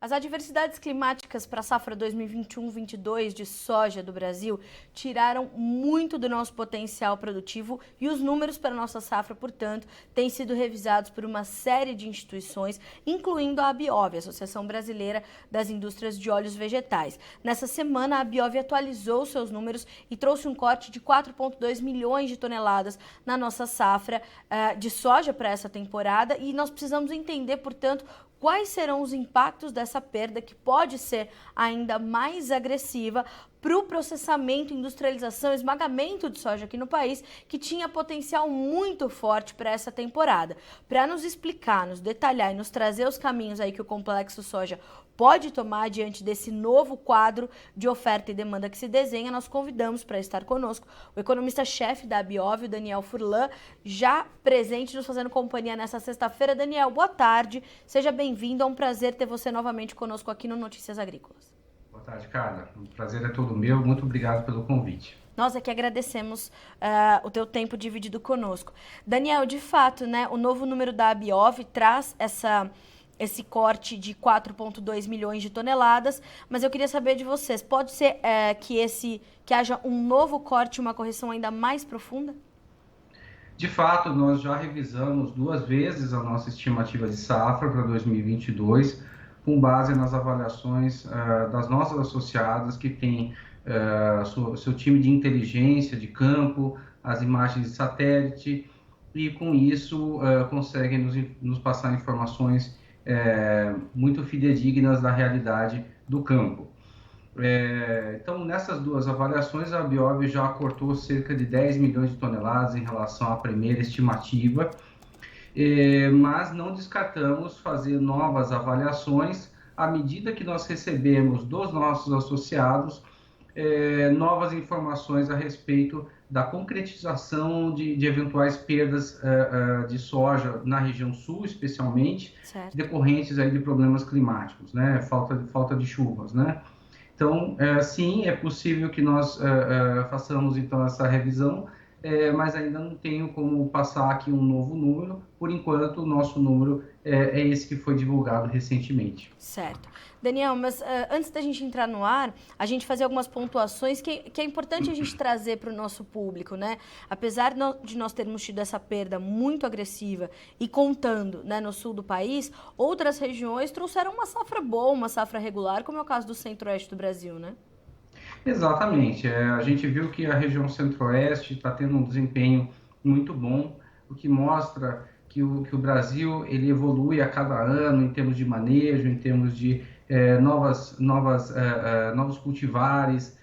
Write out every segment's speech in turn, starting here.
As adversidades climáticas para a safra 2021-22 de soja do Brasil tiraram muito do nosso potencial produtivo e os números para a nossa safra, portanto, têm sido revisados por uma série de instituições, incluindo a ABIOV, Associação Brasileira das Indústrias de Óleos Vegetais. Nessa semana, a ABIOV atualizou seus números e trouxe um corte de 4,2 milhões de toneladas na nossa safra de soja para essa temporada e nós precisamos entender, portanto, quais serão os impactos dessa perda que pode ser ainda mais agressiva para o processamento, industrialização, esmagamento de soja aqui no país, que tinha potencial muito forte para essa temporada. Para nos explicar, nos detalhar e nos trazer os caminhos aí que o complexo soja pode tomar diante desse novo quadro de oferta e demanda que se desenha, nós convidamos para estar conosco o economista-chefe da ABIOV, o Daniel Furlan, já presente nos fazendo companhia nessa sexta-feira. Daniel, boa tarde, seja bem-vindo, é um prazer ter você novamente conosco aqui no Notícias Agrícolas. Boa tarde, Carla. O prazer é todo meu. Muito obrigado pelo convite. Nós aqui agradecemos o teu tempo dividido conosco. Daniel, de fato, né, o novo número da ABIOV traz esse corte de 4,2 milhões de toneladas, mas eu queria saber de vocês, pode ser que haja um novo corte, uma correção ainda mais profunda? De fato, nós já revisamos 2 vezes a nossa estimativa de safra para 2022, com base nas avaliações das nossas associadas que têm seu time de inteligência de campo, as imagens de satélite, e com isso conseguem nos passar informações muito fidedignas da realidade do campo. Então, nessas 2 avaliações, a ABIOV já cortou cerca de 10 milhões de toneladas em relação à primeira estimativa, mas não descartamos fazer novas avaliações à medida que nós recebemos dos nossos associados novas informações a respeito da concretização de eventuais perdas de soja na região sul, especialmente, Certo. decorrentes aí de problemas climáticos, né? Falta de chuvas, né? Então, sim, é possível que nós façamos então essa revisão, mas ainda não tenho como passar aqui um novo número. Por enquanto, o nosso número é esse que foi divulgado recentemente. Certo. Daniel, mas antes da gente entrar no ar, a gente fazer algumas pontuações que é importante a gente trazer para o nosso público, né? Apesar de nós termos tido essa perda muito agressiva e contando, né, no sul do país, outras regiões trouxeram uma safra boa, uma safra regular, como é o caso do centro-oeste do Brasil, né? Exatamente. A gente viu que a região centro-oeste está tendo um desempenho muito bom, o que mostra que o Brasil ele evolui a cada ano em termos de manejo, em termos de novos cultivares,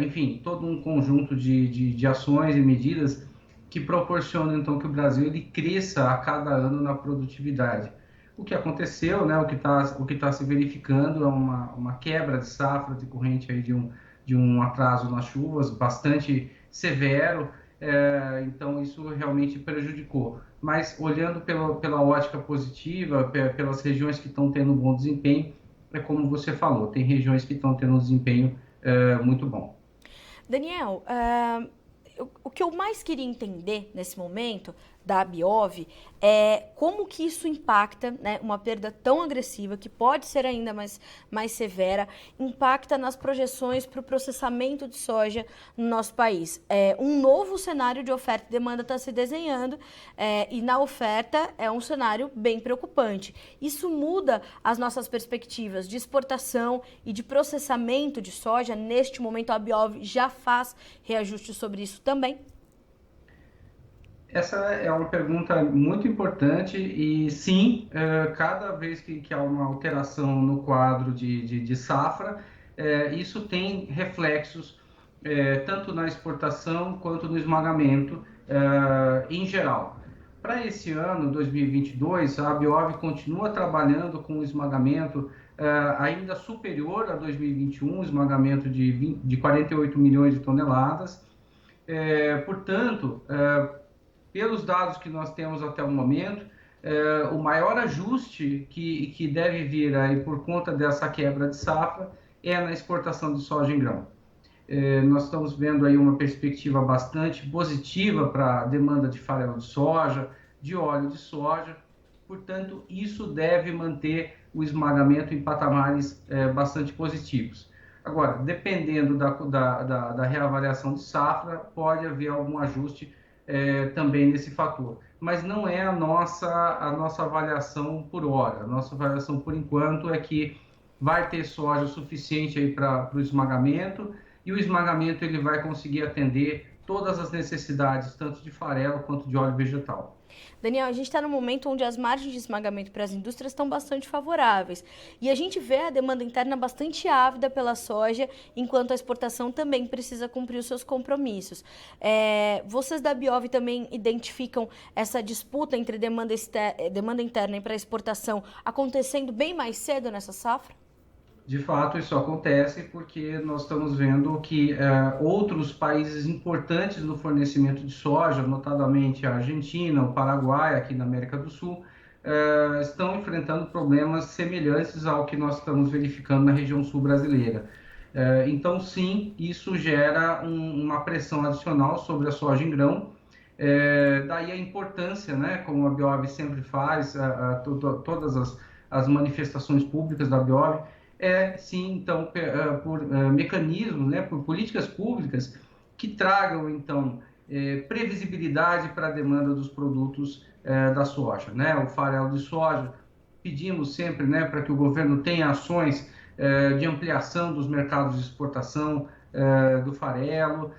enfim, todo um conjunto de ações e medidas que proporcionam então que o Brasil ele cresça a cada ano na produtividade. O que aconteceu, né, o que tá se verificando é uma quebra de safra decorrente aí de um atraso nas chuvas bastante severo, então isso realmente prejudicou. Mas olhando pela ótica positiva, pelas regiões que estão tendo um bom desempenho, é como você falou, tem regiões que estão tendo um desempenho muito bom. Daniel, o que eu mais queria entender nesse momento da ABIOV é como que isso impacta, né, uma perda tão agressiva, que pode ser ainda mais severa, impacta nas projeções para o processamento de soja no nosso país. Um novo cenário de oferta e demanda está se desenhando e na oferta é um cenário bem preocupante. Isso muda as nossas perspectivas de exportação e de processamento de soja. Neste momento, a ABIOV já faz reajuste sobre isso também? Essa é uma pergunta muito importante e sim, cada vez que há uma alteração no quadro de safra, isso tem reflexos tanto na exportação quanto no esmagamento em geral. Para esse ano, 2022, a ABIOV continua trabalhando com um esmagamento ainda superior a 2021, esmagamento de 48 milhões de toneladas. Portanto, pelos dados que nós temos até o momento, o maior ajuste que deve vir aí por conta dessa quebra de safra é na exportação de soja em grão. Nós estamos vendo aí uma perspectiva bastante positiva para a demanda de farelo de soja, de óleo de soja, portanto, isso deve manter o esmagamento em patamares bastante positivos. Agora, dependendo da reavaliação de safra, pode haver algum ajuste também nesse fator. Mas não é a nossa avaliação por hora. A nossa avaliação, por enquanto, é que vai ter soja suficiente aí para o esmagamento, e o esmagamento ele vai conseguir atender todas as necessidades, tanto de farelo quanto de óleo vegetal. Daniel, a gente está num momento onde as margens de esmagamento para as indústrias estão bastante favoráveis. E a gente vê a demanda interna bastante ávida pela soja, enquanto a exportação também precisa cumprir os seus compromissos. Vocês da Biov também identificam essa disputa entre demanda interna e para exportação acontecendo bem mais cedo nessa safra? De fato, isso acontece porque nós estamos vendo que outros países importantes no fornecimento de soja, notadamente a Argentina, o Paraguai, aqui na América do Sul, estão enfrentando problemas semelhantes ao que nós estamos verificando na região sul brasileira. Então, sim, isso gera uma pressão adicional sobre a soja em grão. Daí a importância, né, como a Biov sempre faz, todas as manifestações públicas da Biov, sim, então, por mecanismos, né, por políticas públicas que tragam, então, previsibilidade para a demanda dos produtos da soja, né? O farelo de soja, pedimos sempre, né, para que o governo tenha ações de ampliação dos mercados de exportação do farelo.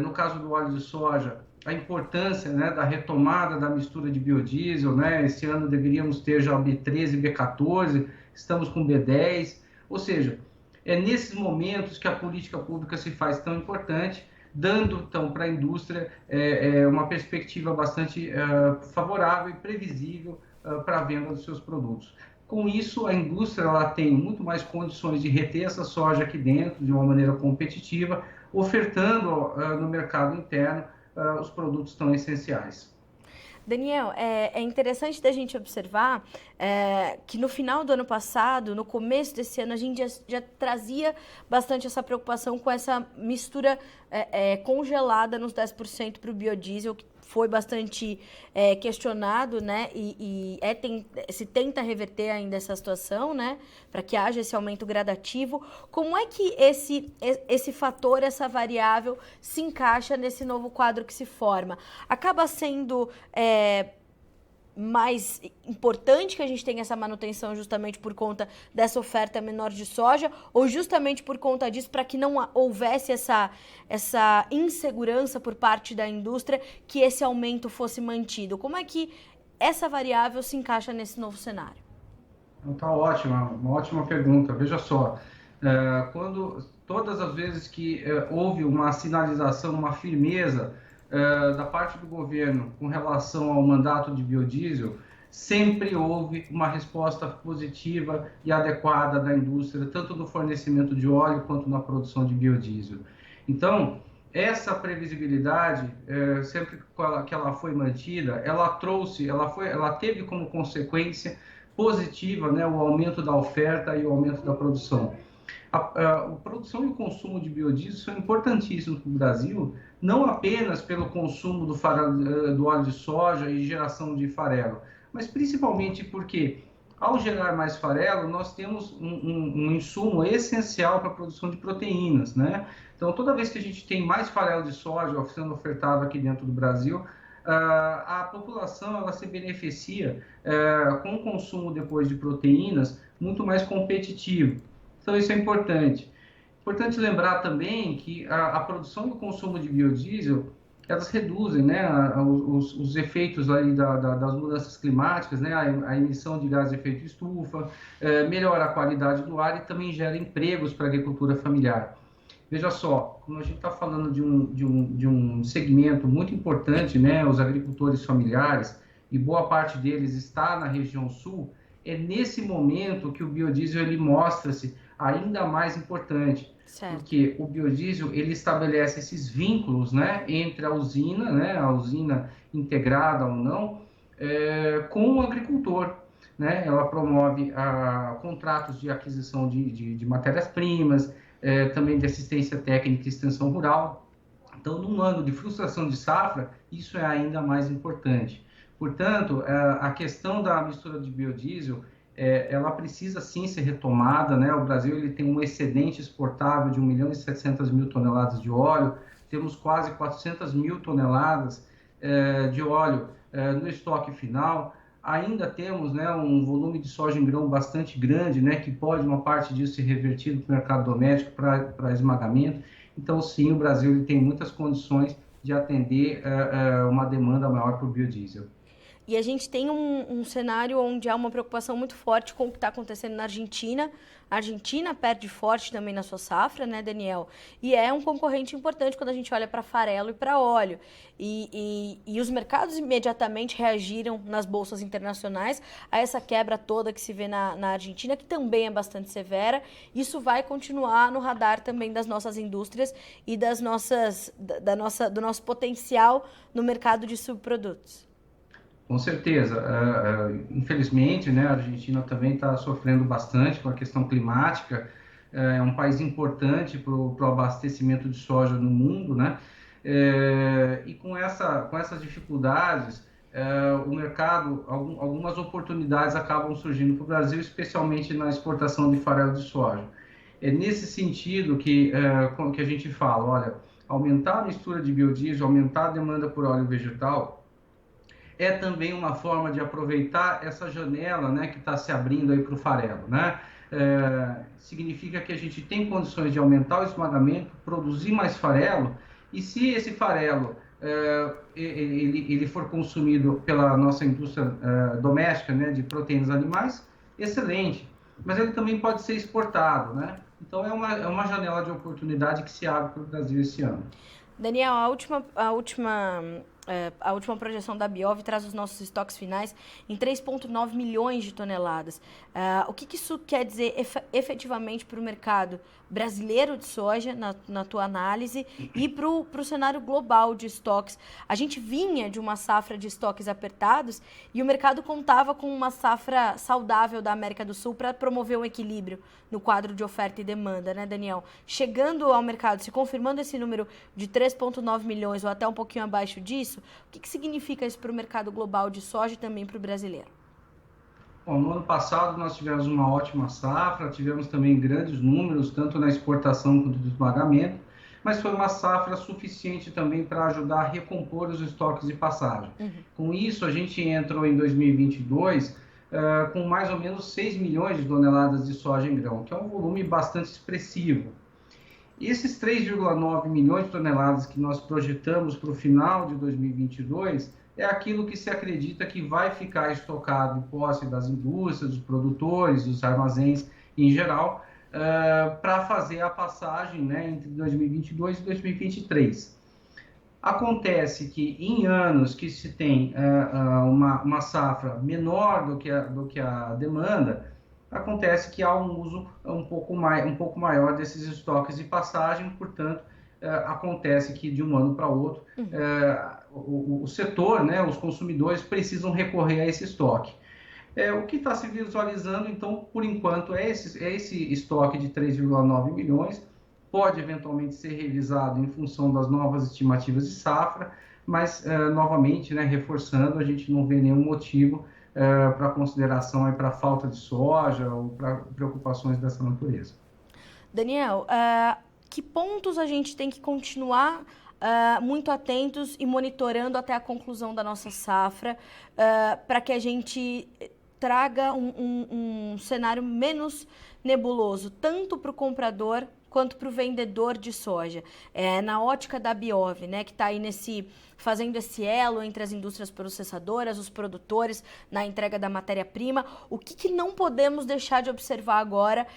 No caso do óleo de soja, a importância, né, da retomada da mistura de biodiesel, né? Esse ano deveríamos ter já o B13 e B14, estamos com B10. Ou seja, é nesses momentos que a política pública se faz tão importante, dando, então, para a indústria uma perspectiva bastante favorável e previsível para a venda dos seus produtos. Com isso, a indústria ela tem muito mais condições de reter essa soja aqui dentro de uma maneira competitiva, ofertando no mercado interno os produtos tão essenciais. Daniel, é interessante da gente observar que no final do ano passado, no começo desse ano, a gente já trazia bastante essa preocupação com essa mistura congelada nos 10% para o biodiesel, que foi bastante questionado, né? Se tenta reverter ainda essa situação, né? Para que haja esse aumento gradativo. Como é que esse fator, essa variável, se encaixa nesse novo quadro que se forma? Acaba sendo mais importante que a gente tenha essa manutenção justamente por conta dessa oferta menor de soja, ou justamente por conta disso, para que não houvesse essa insegurança por parte da indústria, que esse aumento fosse mantido? Como é que essa variável se encaixa nesse novo cenário? Tá ótima, uma ótima pergunta. Veja só, todas as vezes que houve uma sinalização, uma firmeza da parte do governo com relação ao mandato de biodiesel, sempre houve uma resposta positiva e adequada da indústria, tanto no fornecimento de óleo quanto na produção de biodiesel. Então, essa previsibilidade, sempre que ela foi mantida, ela teve como consequência positiva, né, o aumento da oferta e o aumento da produção. A produção e o consumo de biodiesel são importantíssimos para o Brasil, não apenas pelo consumo do óleo de soja e geração de farelo, mas principalmente porque, ao gerar mais farelo, nós temos um insumo essencial para a produção de proteínas, né? Então, toda vez que a gente tem mais farelo de soja sendo ofertado aqui dentro do Brasil, a população ela se beneficia com o consumo depois de proteínas muito mais competitivo. Então, isso é importante. Importante lembrar também que a produção e o consumo de biodiesel, elas reduzem, né, os efeitos aí das mudanças climáticas, né, a emissão de gases de efeito estufa, melhora a qualidade do ar e também gera empregos para a agricultura familiar. Veja só, como a gente está falando de um segmento muito importante, né, os agricultores familiares, e boa parte deles está na região sul, é nesse momento que o biodiesel ele mostra-se ainda mais importante. Certo. Porque o biodiesel ele estabelece esses vínculos, né, entre a usina, né, a usina integrada ou não, com o agricultor. Né? Ela promove contratos de aquisição de matérias-primas, também de assistência técnica e extensão rural. Então, num ano de frustração de safra, isso é ainda mais importante. Portanto, a questão da mistura de biodiesel, ela precisa sim ser retomada, né? O Brasil ele tem um excedente exportável de 1.700.000 toneladas de óleo, temos quase 400.000 toneladas de óleo no estoque final. Ainda temos, né, um volume de soja em grão bastante grande, né, que pode uma parte disso ser revertido para o mercado doméstico para esmagamento. Então, sim, o Brasil ele tem muitas condições de atender uma demanda maior por biodiesel. E a gente tem um cenário onde há uma preocupação muito forte com o que está acontecendo na Argentina. A Argentina perde forte também na sua safra, né, Daniel? E é um concorrente importante quando a gente olha para farelo e para óleo. E os mercados imediatamente reagiram nas bolsas internacionais a essa quebra toda que se vê na Argentina, que também é bastante severa. Isso vai continuar no radar também das nossas indústrias e do nosso potencial no mercado de subprodutos. Com certeza. Infelizmente, né, a Argentina também está sofrendo bastante com a questão climática. É um país importante para o abastecimento de soja no mundo, né? E com essas dificuldades, o mercado, algumas oportunidades acabam surgindo para o Brasil, especialmente na exportação de farelo de soja. É nesse sentido que a gente fala, olha, aumentar a mistura de biodiesel, aumentar a demanda por óleo vegetal, é também uma forma de aproveitar essa janela, né, que está se abrindo aí para o farelo, né? Significa que a gente tem condições de aumentar o esmagamento, produzir mais farelo, e se esse farelo ele for consumido pela nossa indústria doméstica, né, de proteínas animais, excelente, mas ele também pode ser exportado, né? Então é uma janela de oportunidade que se abre para o Brasil esse ano. Daniel, a última projeção da Biov traz os nossos estoques finais em 3,9 milhões de toneladas. O que isso quer dizer efetivamente para o mercado brasileiro de soja, na tua análise, e para o cenário global de estoques? A gente vinha de uma safra de estoques apertados e o mercado contava com uma safra saudável da América do Sul para promover um equilíbrio no quadro de oferta e demanda, né, Daniel? Chegando ao mercado, se confirmando esse número de 3,9 milhões ou até um pouquinho abaixo disso, o que significa isso para o mercado global de soja e também para o brasileiro? Bom, no ano passado nós tivemos uma ótima safra, tivemos também grandes números, tanto na exportação quanto no esmagamento, mas foi uma safra suficiente também para ajudar a recompor os estoques de passagem. Com isso, a gente entrou em 2022 com mais ou menos 6 milhões de toneladas de soja em grão, que é um volume bastante expressivo. Esses 3,9 milhões de toneladas que nós projetamos para o final de 2022 é aquilo que se acredita que vai ficar estocado em posse das indústrias, dos produtores, dos armazéns em geral, para fazer a passagem, né, entre 2022 e 2023. Acontece que em anos que se tem uma safra menor do que a demanda, acontece que há um uso um pouco maior desses estoques de passagem, portanto, acontece que de um ano para outro, o setor, né, os consumidores precisam recorrer a esse estoque. O que está se visualizando, então, por enquanto, é esse estoque de 3,9 milhões, pode eventualmente ser revisado em função das novas estimativas de safra, mas, novamente, né, reforçando, a gente não vê nenhum motivo para consideração para falta de soja ou para preocupações dessa natureza. Daniel, que pontos a gente tem que continuar muito atentos e monitorando até a conclusão da nossa safra para que a gente traga um cenário menos nebuloso, tanto para o comprador quanto para o vendedor de soja? Na ótica da Biov, né, que está aí fazendo esse elo entre as indústrias processadoras, os produtores, na entrega da matéria-prima, o que não podemos deixar de observar agora?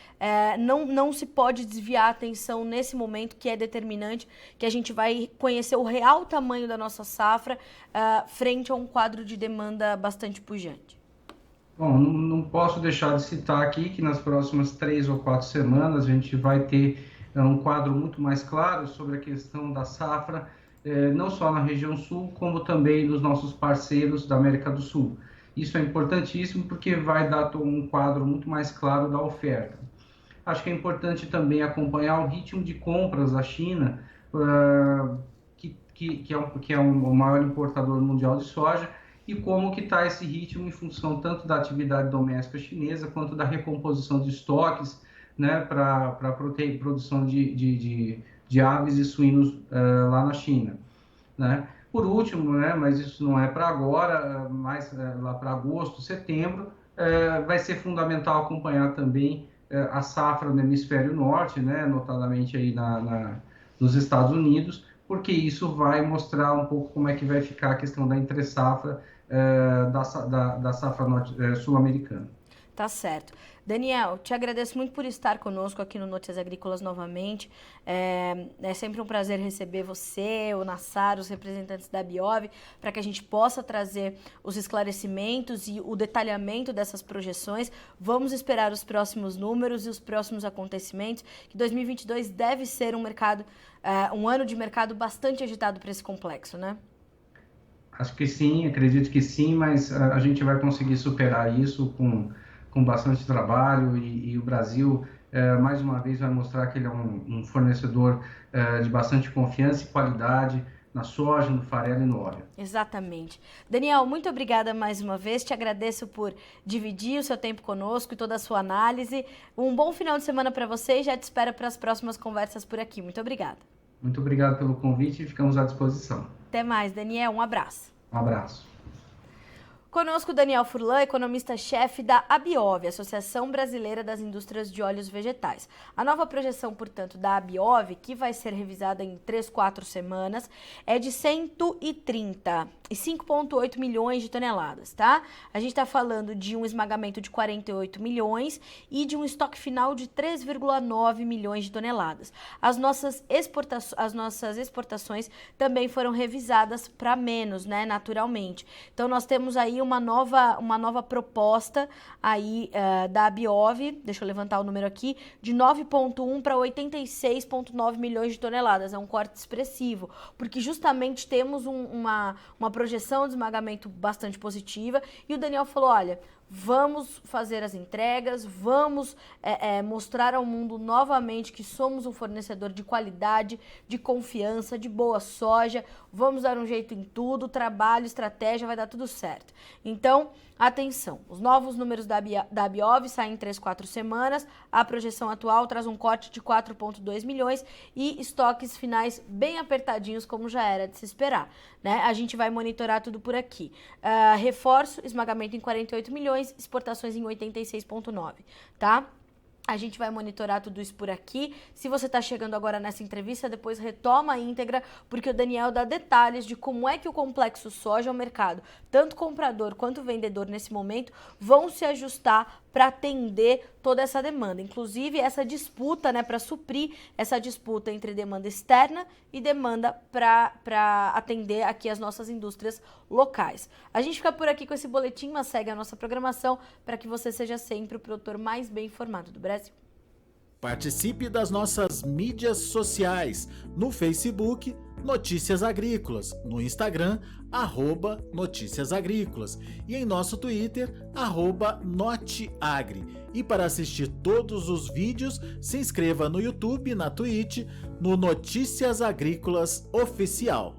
Não se pode desviar a atenção nesse momento que é determinante, que a gente vai conhecer o real tamanho da nossa safra frente a um quadro de demanda bastante pujante. Bom, não posso deixar de citar aqui que nas próximas 3 ou 4 semanas a gente vai ter um quadro muito mais claro sobre a questão da safra, não só na região sul, como também dos nossos parceiros da América do Sul. Isso é importantíssimo porque vai dar um quadro muito mais claro da oferta. Acho que é importante também acompanhar o ritmo de compras da China, que é o maior importador mundial de soja, e e como que está esse ritmo em função tanto da atividade doméstica chinesa quanto da recomposição de estoques, né, para produção de aves e suínos lá na China, né? Por último, né, mas isso não é para agora, mas lá para agosto, setembro, vai ser fundamental acompanhar também a safra no hemisfério norte, né, notadamente aí nos Estados Unidos, porque isso vai mostrar um pouco como é que vai ficar a questão da entre-safra da safra sul-americana. Tá certo. Daniel, te agradeço muito por estar conosco aqui no Notícias Agrícolas novamente. É sempre um prazer receber você, o Nassar, os representantes da Abiov, para que a gente possa trazer os esclarecimentos e o detalhamento dessas projeções. Vamos esperar os próximos números e os próximos acontecimentos, que 2022 deve ser um ano de mercado bastante agitado para esse complexo, né? Acho que sim, acredito que sim, mas a gente vai conseguir superar isso com bastante trabalho e o Brasil, mais uma vez, vai mostrar que ele é um fornecedor de bastante confiança e qualidade na soja, no farelo e no óleo. Exatamente. Daniel, muito obrigada mais uma vez. Te agradeço por dividir o seu tempo conosco e toda a sua análise. Um bom final de semana para você e já te espero para as próximas conversas por aqui. Muito obrigada. Muito obrigado pelo convite e ficamos à disposição. Até mais, Daniel. Um abraço. Um abraço. Conosco, Daniel Furlan, economista-chefe da Abiov, Associação Brasileira das Indústrias de Óleos Vegetais. A nova projeção, portanto, da Abiov, que vai ser revisada em 3-4 semanas, é de 135,8 milhões de toneladas, tá? A gente está falando de um esmagamento de 48 milhões e de um estoque final de 3,9 milhões de toneladas. As nossas exportações também foram revisadas para menos, né, naturalmente. Então, nós temos aí uma nova proposta aí da Abiov, deixa eu levantar o número aqui, de 9,1 para 86,9 milhões de toneladas. É um corte expressivo, porque justamente temos uma projeção de esmagamento bastante positiva e o Daniel falou, olha, vamos fazer as entregas, vamos mostrar ao mundo novamente que somos um fornecedor de qualidade, de confiança, de boa soja, vamos dar um jeito em tudo, trabalho, estratégia, vai dar tudo certo. Então, atenção, os novos números da Abiov saem em 3-4 semanas, a projeção atual traz um corte de 4,2 milhões e estoques finais bem apertadinhos, como já era de se esperar, né? A gente vai monitorar tudo por aqui. Reforço, esmagamento em 48 milhões, exportações em 86,9, tá? A gente vai monitorar tudo isso por aqui. Se você está chegando agora nessa entrevista, depois retoma a íntegra, porque o Daniel dá detalhes de como é que o complexo soja ao mercado, tanto comprador quanto vendedor nesse momento, vão se ajustar para atender toda essa demanda. Inclusive, essa disputa, né, para suprir essa disputa entre demanda externa e demanda para atender aqui as nossas indústrias locais. A gente fica por aqui com esse boletim, mas segue a nossa programação para que você seja sempre o produtor mais bem informado do Brasil. Participe das nossas mídias sociais, no Facebook, Notícias Agrícolas, no Instagram, @Notícias Agrícolas e em nosso Twitter, @Noteagri. E para assistir todos os vídeos, se inscreva no YouTube, na Twitch, no Notícias Agrícolas Oficial.